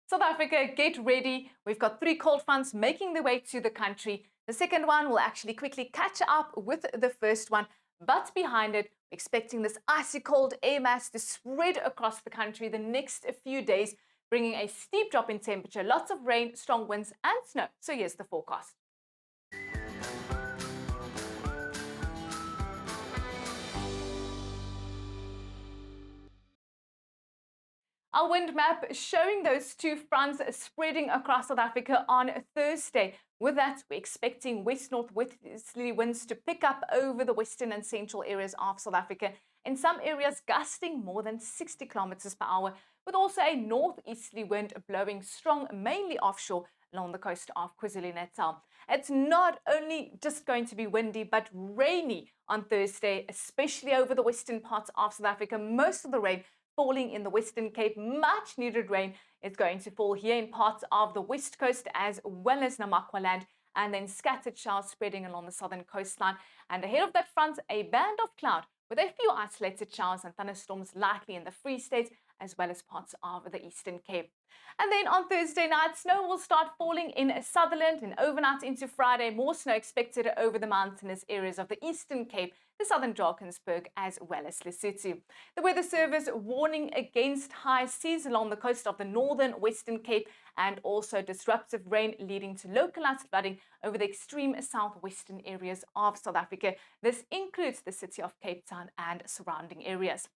South Africa, get ready. We've got 3 cold fronts making their way to the country. The second one will actually quickly catch up with the first one, but behind it, we're expecting this icy cold air mass to spread across the country the next few days, bringing a steep drop in temperature, lots of rain, strong winds and snow. So here's the forecast. Our wind map showing those 2 fronts spreading across South Africa on Thursday. With that, we're expecting west-northwesterly winds to pick up over the western and central areas of South Africa, in some areas gusting more than 60 kilometers per hour, with also a northeasterly wind blowing strong, mainly offshore along the coast of KwaZulu-Natal. It's not only just going to be windy, but rainy on Thursday, especially over the western parts of South Africa. Most of the rain falling in the Western Cape. Much needed rain is going to fall here in parts of the west coast as well as Namakwa land, and then scattered showers spreading along the southern coastline. And ahead of that front, a band of cloud with a few isolated showers and thunderstorms likely in the Free State as well as parts of the Eastern Cape. And then on Thursday night, snow will start falling in Sutherland and overnight into Friday. More snow expected over the mountainous areas of the Eastern Cape, the southern Drakensberg as well as Lesotho. The Weather Service warning against high seas along the coast of the northern Western Cape and also disruptive rain leading to localized flooding over the extreme southwestern areas of South Africa. This includes the city of Cape Town and surrounding areas.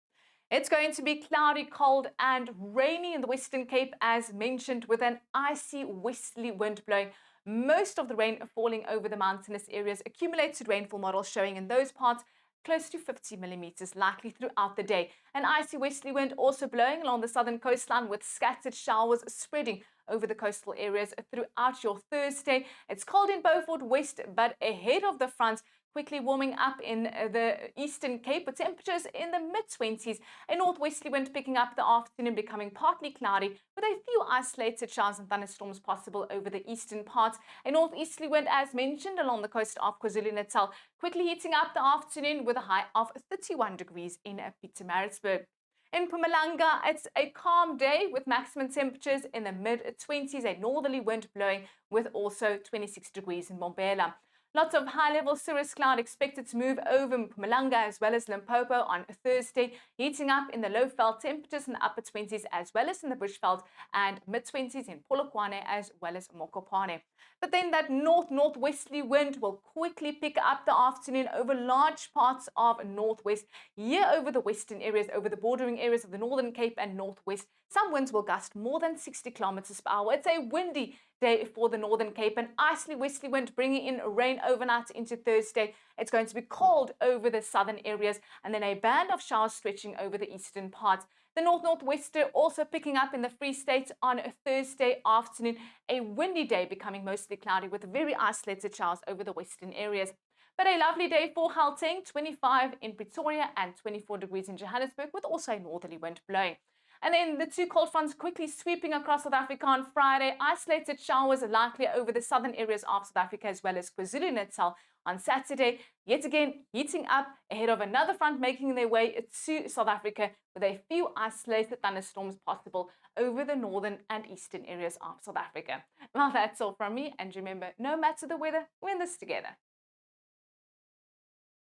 It's going to be cloudy, cold and rainy in the Western Cape as mentioned, with an icy westerly wind blowing. Most of the rain falling over the mountainous areas, accumulated rainfall models showing in those parts close to 50 millimeters likely throughout the day. An icy westerly wind also blowing along the southern coastline with scattered showers spreading over the coastal areas throughout your Thursday. It's cold in Beaufort West, but ahead of the fronts, quickly warming up in the Eastern Cape with temperatures in the mid-20s. A northwesterly wind picking up the afternoon, becoming partly cloudy with a few isolated showers and thunderstorms possible over the eastern parts. A northeasterly wind, as mentioned, along the coast of KwaZulu-Natal, quickly heating up the afternoon with a high of 31 degrees in Pietermaritzburg. In Mpumalanga, it's a calm day with maximum temperatures in the mid-20s, a northerly wind blowing with also 26 degrees in Mbombela. Lots of high-level cirrus cloud expected to move over Mpumalanga as well as Limpopo on Thursday, heating up in the low-veld temperatures in the upper 20s as well as in the Bushveld, and mid-20s in Polokwane as well as Mokopane. But then that northwesterly wind will quickly pick up the afternoon over large parts of northwest, here over the western areas, over the bordering areas of the Northern Cape and northwest. Some winds will gust more than 60 kilometers per hour. It's a windy day for the Northern Cape, an icy westerly wind bringing in rain overnight into Thursday. It's going to be cold over the southern areas and then a band of showers stretching over the eastern parts. The northwester also picking up in the Free State on a Thursday afternoon. A windy day becoming mostly cloudy with very isolated showers over the western areas. But a lovely day for Gauteng, 25 in Pretoria and 24 degrees in Johannesburg, with also a northerly wind blowing. And then the 2 cold fronts quickly sweeping across South Africa on Friday. Isolated showers are likely over the southern areas of South Africa as well as KwaZulu-Natal on Saturday. Yet again, heating up ahead of another front making their way to South Africa with a few isolated thunderstorms possible over the northern and eastern areas of South Africa. Well, that's all from me. And remember, no matter the weather, we're in this together.